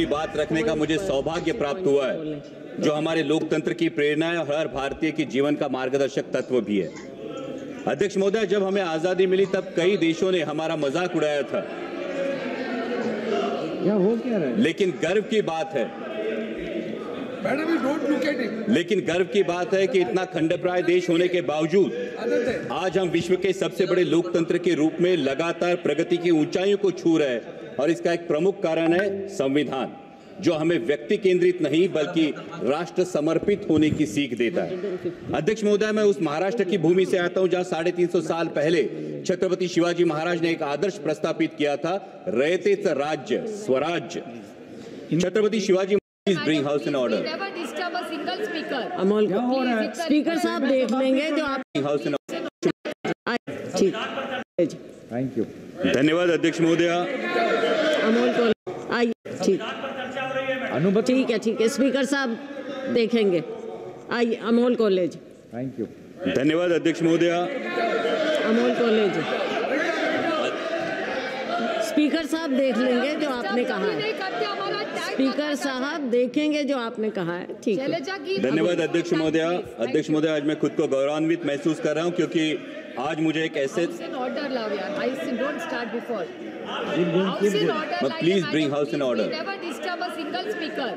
अपनी बात रखने का मुझे सौभाग्य प्राप्त हुआ है, जो हमारे लोकतंत्र की प्रेरणा है और हर भारतीय के जीवन का मार्गदर्शक तत्व भी है। अध्यक्ष महोदय, जब हमें आजादी मिली तब कई देशों ने हमारा मजाक उड़ाया था, क्या हो क्या रहा है? लेकिन गर्व की बात है कि इतना खंडप्राय देश होने के बावजूद आज हम विश्व के सबसे बड़े लोकतंत्र के रूप में लगातार प्रगति की ऊंचाइयों को छू रहे हैं। और इसका एक प्रमुख कारण है संविधान, जो हमें व्यक्ति केंद्रित नहीं बल्कि राष्ट्र समर्पित होने की सीख देता है। अध्यक्ष महोदय, मैं उस महाराष्ट्र की भूमि से आता हूं जहां 350 साल पहले छत्रपति शिवाजी महाराज ने एक आदर्श प्रस्तापित किया था, रयतेच राज्य स्वराज्य। Chhatrapati Shivaji Please bring house in order. Never disturb a single speaker. Amol, क्या हो रहा है? स्पीकर साहब देख लेंगे जो आप हाउस इन ठीक। Thank you. धन्यवाद अध्यक्ष महोदय। अमोल को आइए, ठीक ठीक है स्पीकर साहब देखेंगे। आइए अमोल कॉलेज। Thank you. धन्यवाद अध्यक्ष महोदय। अमोल कॉलेज, स्पीकर साहब देख लेंगे जो आपने कहा है। स्पीकर साहब देखेंगे जो आपने कहा है, ठीक है। धन्यवाद अध्यक्ष महोदय। अध्यक्ष महोदय, आज मैं खुद को गौरवान्वित महसूस कर रहा हूं क्योंकि आज मुझे एक ऐसे please bring house in order.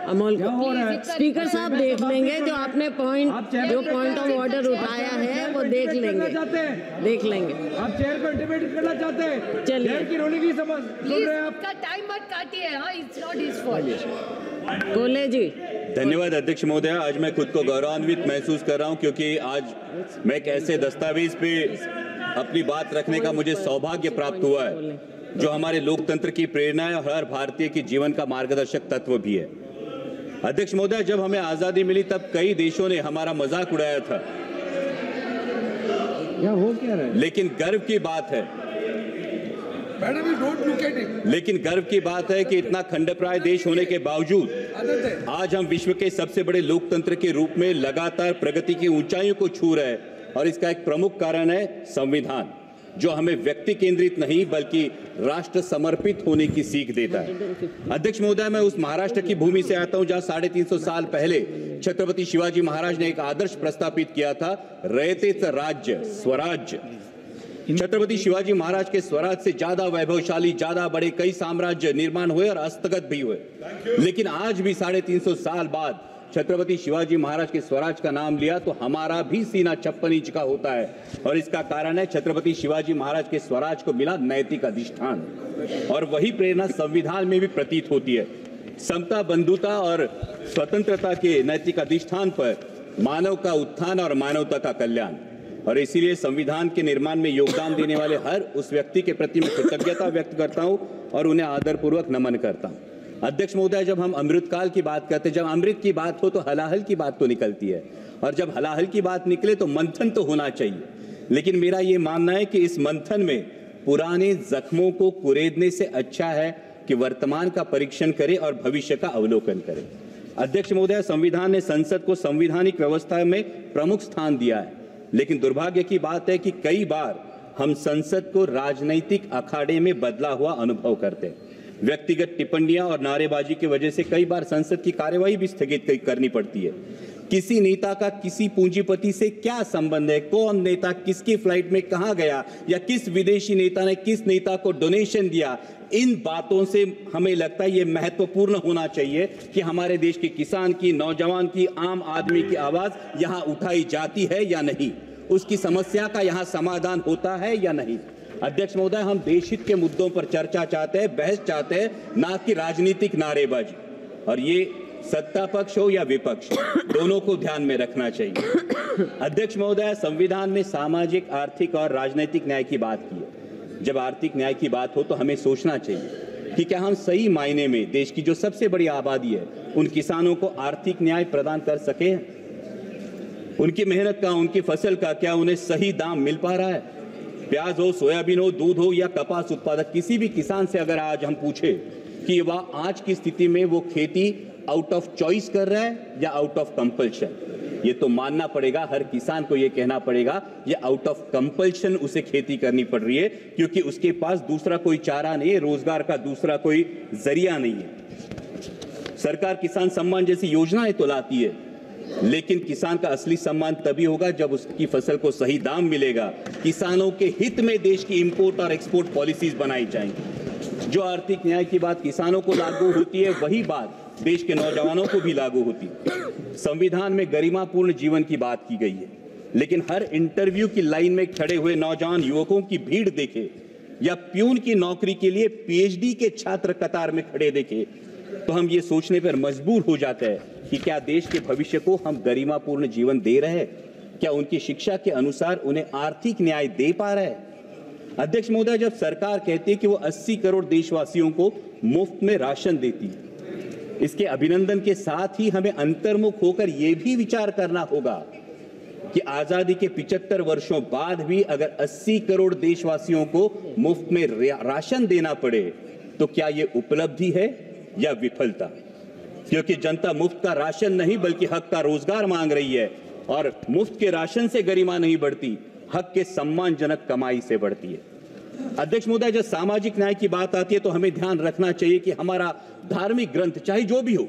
Amol, क्या हो रहा है? स्पीकर साहब देख लेंगे जो आपने पॉइंट ऑफ ऑर्डर उठाया है वो देख लेंगे। आप चेयर को इंटिमेट करना चाहते हैं? चलिए। चेयर की रोलिंग की समझ प्लीज आपका टाइम मत काटिए। हाँ, इट्स नॉट हिज फॉल्ट। कोले जी। धन्यवाद अध्यक्ष महोदय। आज मैं खुद को गौरवान्वित महसूस कर रहा हूं क्योंकि आज मैं एक ऐसे दस्तावेज पे अपनी बात रखने का मुझे सौभाग्य प्राप्त हुआ है, जो हमारे लोकतंत्र की प्रेरणा है और हर भारतीय के जीवन का मार्गदर्शक तत्व भी है। अध्यक्ष महोदय, जब हमें आजादी मिली तब कई देशों ने हमारा मजाक उड़ाया था, क्या हो क्या रहा है? लेकिन गर्व की बात है कि इतना खंडप्राय देश होने के बावजूद आज हम विश्व के सबसे बड़े लोकतंत्र के रूप में लगातार प्रगति की ऊंचाइयों को छू रहे हैं। और इसका एक प्रमुख कारण है संविधान, जो हमें व्यक्ति केंद्रित नहीं बल्कि राष्ट्र समर्पित होने की सीख देता है। अध्यक्ष महोदय, मैं उस महाराष्ट्र की भूमि से आता हूं जहां 350 साल पहले छत्रपति शिवाजी महाराज ने एक आदर्श प्रस्तापित किया था, रयतेच राज्य स्वराज्य। छत्रपति शिवाजी महाराज के स्वराज से ज्यादा वैभवशाली, ज्यादा बड़े कई साम्राज्य निर्माण हुए और हस्तगत भी हुए, लेकिन आज भी 350 साल बाद छत्रपति शिवाजी महाराज के स्वराज का नाम लिया तो हमारा भी सीना 56 इंच का होता है। और इसका कारण है छत्रपति शिवाजी महाराज के स्वराज को मिला नैतिक अधिष्ठान, और वही प्रेरणा संविधान में भी प्रतीत होती है। समता, बंधुता और स्वतंत्रता के नैतिक अधिष्ठान पर मानव का उत्थान और मानवता का कल्याण। और इसीलिए संविधान के निर्माण में योगदान देने वाले हर उस व्यक्ति के प्रति मैं कृतज्ञता व्यक्त करता हूं और उन्हें आदरपूर्वक नमन करता हूं। अध्यक्ष महोदय, जब हम अमृतकाल की बात करते हैं, जब अमृत की बात हो तो हलाहल की बात तो निकलती है, और जब हलाहल की बात निकले तो मंथन तो होना चाहिए। लेकिन मेरा ये मानना है कि इस मंथन में पुराने जख्मों को कुरेदने से अच्छा है कि वर्तमान का परीक्षण करें और भविष्य का अवलोकन करें। अध्यक्ष महोदय, संविधान ने संसद को संवैधानिक व्यवस्था में प्रमुख स्थान दिया है, लेकिन दुर्भाग्य की बात है कि कई बार हम संसद को राजनीतिक अखाड़े में बदला हुआ अनुभव करते हैं। व्यक्तिगत टिप्पणियां और नारेबाजी की वजह से कई बार संसद की कार्यवाही भी स्थगित करनी पड़ती है। किसी नेता का किसी पूंजीपति से क्या संबंध है, कौन नेता किसकी फ्लाइट में कहां गया, या किस विदेशी नेता ने किस नेता को डोनेशन दिया, इन बातों से हमें लगता है ये महत्वपूर्ण होना चाहिए कि हमारे देश के किसान की, नौजवान की, आम आदमी की आवाज यहां उठाई जाती है या नहीं, उसकी समस्या का यहां समाधान होता है या नहीं। अध्यक्ष महोदय, हम देशहित के मुद्दों पर चर्चा चाहते हैं, बहस चाहते हैं, ना कि राजनीतिक नारेबाजी। और ये सत्ता पक्ष हो या विपक्ष, दोनों को ध्यान में रखना चाहिए। अध्यक्ष महोदय, संविधान में सामाजिक, आर्थिक और राजनीतिक न्याय की बात की है। जब आर्थिक न्याय की बात हो तो हमें सोचना चाहिए कि क्या हम सही मायने में देश की जो सबसे बड़ी आबादी है उन किसानों को आर्थिक न्याय प्रदान कर सके। उनकी मेहनत का, उनकी फसल का क्या उन्हें सही दाम मिल पा रहा है। प्याज हो, सोयाबीन हो, दूध हो या कपास उत्पादक, किसी भी किसान से अगर आज हम पूछे कि वह आज की स्थिति में वो खेती आउट ऑफ चॉइस कर रहा है या आउट ऑफ कंपल्शन, ये तो मानना पड़ेगा, हर किसान को ये कहना पड़ेगा ये आउट ऑफ कंपल्शन उसे खेती करनी पड़ रही है, क्योंकि उसके पास दूसरा कोई चारा नहीं है, रोजगार का दूसरा कोई जरिया नहीं है। सरकार किसान सम्मान जैसी योजनाएं तो लाती है, लेकिन किसान का असली सम्मान तभी होगा जब उसकी फसल को सही दाम मिलेगा। किसानों के हित में देश की इंपोर्ट और एक्सपोर्ट पॉलिसीज बनाई जाएंगी। जो आर्थिक न्याय की बात किसानों को लागू होती है, वही बात देश के नौजवानों को भी लागू होती है। संविधान में गरिमापूर्ण जीवन की बात की गई है, लेकिन हर इंटरव्यू की लाइन में खड़े हुए नौजवान युवकों की भीड़ देखे या प्यून की नौकरी के लिए पीएचडी के छात्र कतार में खड़े देखे तो हम ये सोचने पर मजबूर हो जाते हैं कि क्या देश के भविष्य को हम गरिमापूर्ण जीवन दे रहे हैं? क्या उनकी शिक्षा के अनुसार उन्हें आर्थिक न्याय दे पा रहे हैं? अध्यक्ष महोदय, जब सरकार कहती है कि वो 80 करोड़ देशवासियों को मुफ्त में राशन देती है, इसके अभिनंदन के साथ ही हमें अंतर्मुख होकर यह भी विचार करना होगा कि आजादी के 75 वर्षों बाद भी अगर 80 करोड़ देशवासियों को मुफ्त में राशन देना पड़े तो क्या यह उपलब्धि है या विफलता? क्योंकि जनता मुफ्त का राशन नहीं बल्कि हक का रोजगार मांग रही है, और मुफ्त के राशन से गरिमा नहीं बढ़ती, हक के सम्मानजनक कमाई से बढ़ती है। अध्यक्ष महोदय, जब सामाजिक न्याय की बात आती है तो हमें ध्यान रखना चाहिए कि हमारा धार्मिक ग्रंथ चाहे जो भी हो,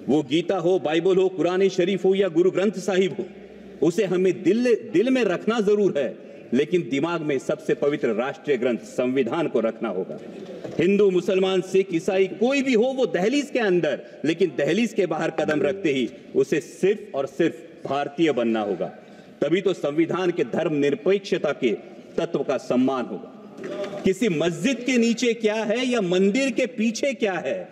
वो गीता हो, बाइबल हो, कुरान शरीफ हो या गुरु ग्रंथ साहिब हो, उसे हमें दिल में रखना जरूर है, लेकिन दिमाग में सबसे पवित्र राष्ट्रीय ग्रंथ संविधान को रखना होगा। हिंदू, मुसलमान, सिख, ईसाई कोई भी हो, वो दहलीज के अंदर, लेकिन दहलीज के बाहर कदम रखते ही उसे सिर्फ और सिर्फ भारतीय बनना होगा। तभी तो संविधान के धर्मनिरपेक्षता के तत्व का सम्मान होगा। किसी मस्जिद के नीचे क्या है या मंदिर के पीछे क्या है,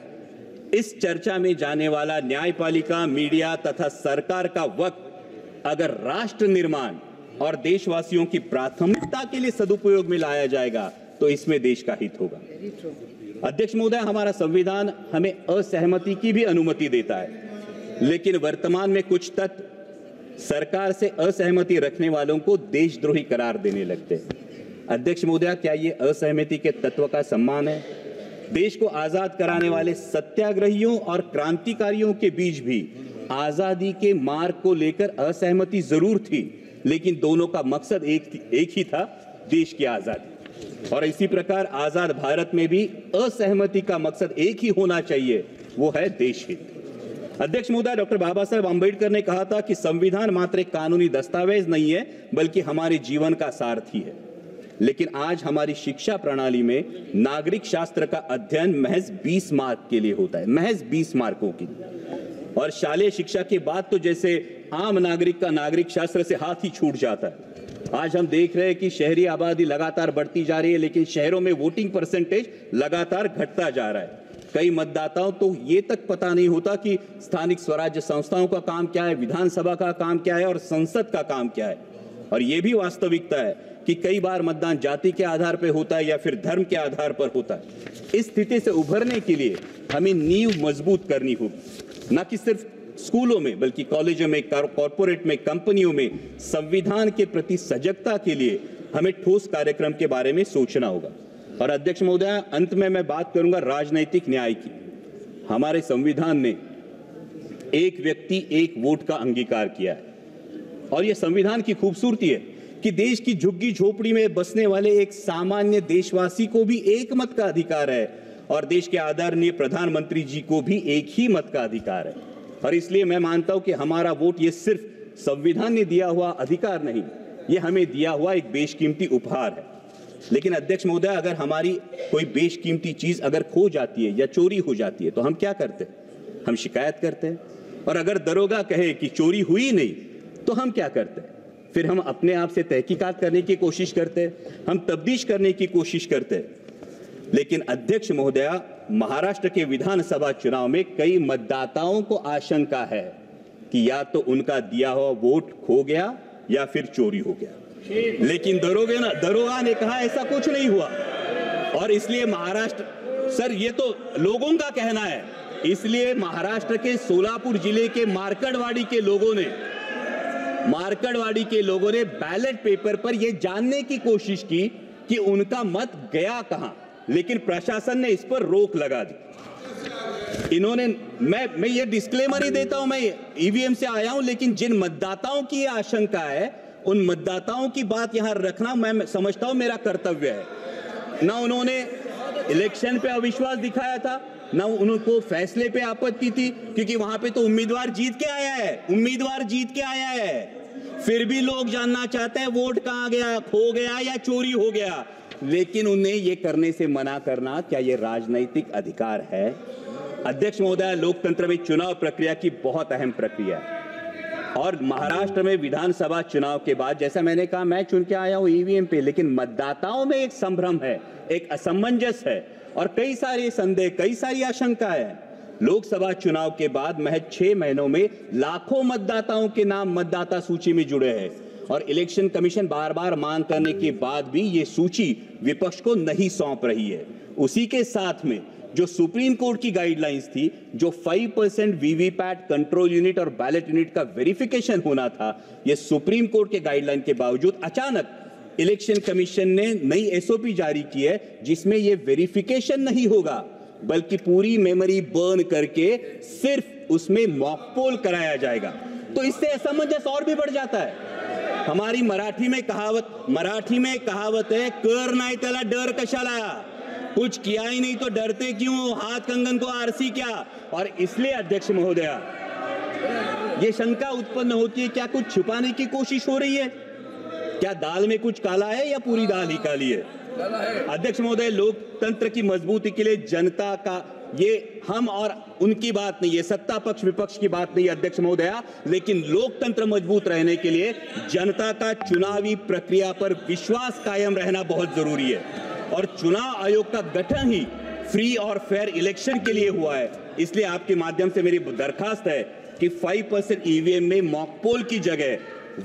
इस चर्चा में जाने वाला न्यायपालिका, मीडिया तथा सरकार का वक्त अगर राष्ट्र निर्माण और देशवासियों की प्राथमिकता के लिए सदुपयोग में लाया जाएगा तो इसमें देश का हित होगा। अध्यक्ष महोदय, हमारा संविधान हमें असहमति की भी अनुमति देता है, लेकिन वर्तमान में कुछ तत्व सरकार से असहमति रखने वालों को देशद्रोही करार देने लगते हैं। अध्यक्ष महोदय, क्या ये असहमति के तत्व का सम्मान है? देश को आजाद कराने वाले सत्याग्रहियों और क्रांतिकारियों के बीच भी आजादी के मार्ग को लेकर असहमति जरूर थी, लेकिन दोनों का मकसद एक ही था, देश की आजादी। और इसी प्रकार आजाद भारत में भी असहमति का मकसद एक ही होना चाहिए, वो है देश हित। अध्यक्ष महोदय, डॉक्टर बाबा साहेब आंबेडकर ने कहा था कि संविधान मात्र एक कानूनी दस्तावेज नहीं है बल्कि हमारे जीवन का सारथी है। लेकिन आज हमारी शिक्षा प्रणाली में नागरिक शास्त्र का अध्ययन महज 20 मार्क के लिए होता है, महज 20 मार्कों की। और शालेय शिक्षा के बाद तो जैसे आम नागरिक का नागरिक शास्त्र से हाथ ही छूट जाता है। आज हम देख रहे हैं कि शहरी आबादी लगातार बढ़ती जा रही है, लेकिन शहरों में वोटिंग परसेंटेज लगातार घटता जा रहा है। कई मतदाताओं तो ये तक पता नहीं होता कि स्थानिक स्वराज्य संस्थाओं का काम क्या है, विधानसभा का काम क्या है और संसद का काम क्या है। और ये भी वास्तविकता है कि कई बार मतदान जाति के आधार पर होता है या फिर धर्म के आधार पर होता है। इस स्थिति से उभरने के लिए हमें नींव मजबूत करनी होगी, न कि सिर्फ स्कूलों में बल्कि कॉलेजों में, कॉर्पोरेट में, कंपनियों में संविधान के प्रति सजगता के लिए हमें ठोस कार्यक्रम के बारे में सोचना होगा। और अध्यक्ष महोदय, अंत में मैं बात करूंगा राजनीतिक न्याय की। हमारे संविधान ने एक व्यक्ति एक वोट का अंगीकार किया है, और यह संविधान की खूबसूरती है कि देश की झुग्गी झोपड़ी में बसने वाले एक सामान्य देशवासी को भी एक मत का अधिकार है, और देश के आदरणीय प्रधानमंत्री जी को भी एक ही मत का अधिकार है। और इसलिए मैं मानता हूं कि हमारा वोट ये सिर्फ संविधान ने दिया हुआ अधिकार नहीं, ये हमें दिया हुआ एक बेशकीमती उपहार है। लेकिन अध्यक्ष महोदय, अगर हमारी कोई बेशकीमती चीज अगर खो जाती है या चोरी हो जाती है तो हम क्या करते हैं? हम शिकायत करते हैं। और अगर दरोगा कहे कि चोरी हुई नहीं तो हम क्या करते हैं? फिर हम अपने आप से तहकीकात करने की कोशिश करते हैं, हम तफ्तीश करने की कोशिश करते हैं। लेकिन अध्यक्ष महोदया, महाराष्ट्र के विधानसभा चुनाव में कई मतदाताओं को आशंका है कि या तो उनका दिया हुआ वोट खो गया या फिर चोरी हो गया। लेकिन दरोगा ने कहा ऐसा कुछ नहीं हुआ। और इसलिए महाराष्ट्र, सर ये तो लोगों का कहना है, इसलिए महाराष्ट्र के सोलापुर जिले के मार्कड़वाड़ी के लोगों ने बैलेट पेपर पर यह जानने की कोशिश की कि उनका मत गया कहां, लेकिन प्रशासन ने इस पर रोक लगा दी। इन्होंने, मैं ये डिस्क्लेमर ही देता हूं, मैं ईवीएम से आया हूं, लेकिन जिन मतदाताओं की यह आशंका है उन मतदाताओं की बात यहां रखना मैं समझता हूं मेरा कर्तव्य है। ना उन्होंने इलेक्शन पे अविश्वास दिखाया था, ना उनको फैसले पे आपत्ति थी, क्योंकि वहां पे तो उम्मीदवार जीत के आया है, उम्मीदवार जीत के आया है। फिर भी लोग जानना चाहते हैं वोट कहां गया, खो गया या चोरी हो गया। लेकिन उन्हें ये करने से मना करना, क्या ये राजनीतिक अधिकार है? अध्यक्ष महोदय, लोकतंत्र में चुनाव प्रक्रिया की बहुत अहम प्रक्रिया है और महाराष्ट्र में विधानसभा चुनाव के बाद, जैसा मैंने कहा, मैं चुन के आया हूं ईवीएम पे, लेकिन मतदाताओं में एक संभ्रम है, एक असमंजस है और कई सारे संदेह, कई सारी आशंकाएं हैं। लोकसभा चुनाव के बाद महज 6 महीनों में लाखों मतदाताओं के नाम मतदाता सूची में जुड़े हैं और इलेक्शन कमीशन बार बार मांग करने के बाद भी ये सूची विपक्ष को नहीं सौंप रही है। उसी के साथ में जो सुप्रीम कोर्ट की गाइडलाइंस थी, जो 5% वीवीपैट कंट्रोल यूनिट और बैलेट यूनिट का वेरिफिकेशन होना था, ये सुप्रीम कोर्ट के गाइडलाइन के बावजूद अचानक इलेक्शन कमीशन ने नई एसओपी जारी की है, जिसमें ये वेरिफिकेशन नहीं होगा, बल्कि पूरी मेमोरी बर्न करके सिर्फ उसमें मॉक पोल कराया जाएगा। तो इससे असमंजस और भी बढ़ जाता है। हमारी मराठी में कहावत है, कर नाही त्याला डर कशाला, कुछ किया ही नहीं तो डरते क्यों, हाथ कंगन को आरसी क्या। और इसलिए अध्यक्ष महोदया, ये शंका उत्पन्न होती है, क्या कुछ छुपाने की कोशिश हो रही है? क्या दाल में कुछ काला है या पूरी दाल ही काली है? अध्यक्ष महोदय, लोकतंत्र की मजबूती के लिए जनता का, ये हम और उनकी बात नहीं, ये सत्ता पक्ष विपक्ष की बात नहीं अध्यक्ष महोदया, लेकिन लोकतंत्र मजबूत रहने के लिए जनता का चुनावी प्रक्रिया पर विश्वास कायम रहना बहुत जरूरी है। और चुनाव आयोग का गठन ही फ्री और फेयर इलेक्शन के लिए हुआ है। इसलिए आपके माध्यम से मेरी दरखास्त है कि 5% ईवीएम में मॉक पोल की जगह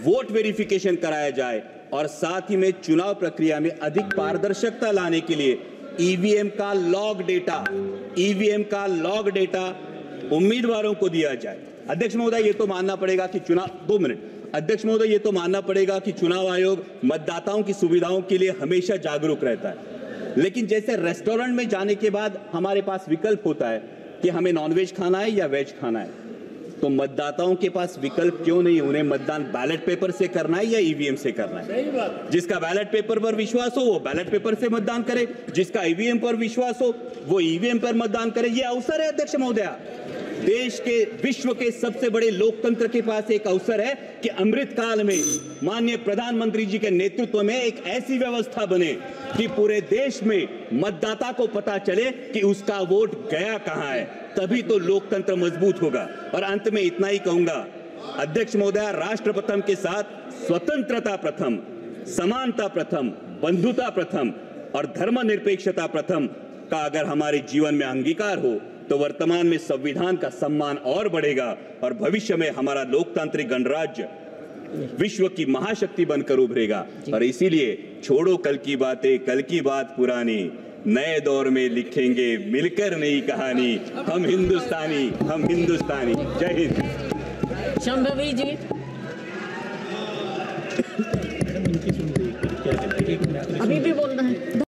वोट वेरिफिकेशन कराया जाए और साथ ही में चुनाव प्रक्रिया में अधिक पारदर्शिता लाने के लिए ईवीएम का लॉग डेटा उम्मीदवारों को दिया जाए। अध्यक्ष महोदय, ये तो मानना पड़ेगा कि अध्यक्ष महोदय, ये तो मानना पड़ेगा कि चुनाव आयोग मतदाताओं की सुविधाओं के लिए हमेशा जागरूक रहता है, लेकिन जैसे रेस्टोरेंट में जाने के बाद हमारे पास विकल्प होता है कि हमें नॉनवेज खाना है या वेज खाना है, तो मतदाताओं के पास विकल्प क्यों नहीं? उन्हें मतदान बैलेट पेपर से करना है या ईवीएम से करना है? जिसका बैलेट पेपर पर विश्वास हो वो बैलेट पेपर से मतदान करे, जिसका ईवीएम पर विश्वास हो वो ईवीएम पर मतदान करे। ये अवसर है अध्यक्ष महोदया, देश के, विश्व के सबसे बड़े लोकतंत्र के पास एक अवसर है कि अमृत काल में माननीय प्रधानमंत्री जी के नेतृत्व में एक ऐसी व्यवस्था बने कि पूरे देश में मतदाता को पता चले कि उसका वोट गया कहां है, तभी तो लोकतंत्र मजबूत होगा। और अंत में इतना ही कहूंगा अध्यक्ष महोदय, राष्ट्र प्रथम के साथ स्वतंत्रता प्रथम, समानता प्रथम, बंधुता प्रथम और धर्मनिरपेक्षता प्रथम का अगर हमारे जीवन में अंगीकार हो तो वर्तमान में संविधान का सम्मान और बढ़ेगा और भविष्य में हमारा लोकतांत्रिक गणराज्य विश्व की महाशक्ति बनकर उभरेगा। और इसीलिए छोड़ो कल की बातें, कल की बात पुरानी, नए दौर में लिखेंगे मिलकर नई कहानी, हम हिंदुस्तानी। जय हिंद। शंभवी जी, अभी भी बोलना है।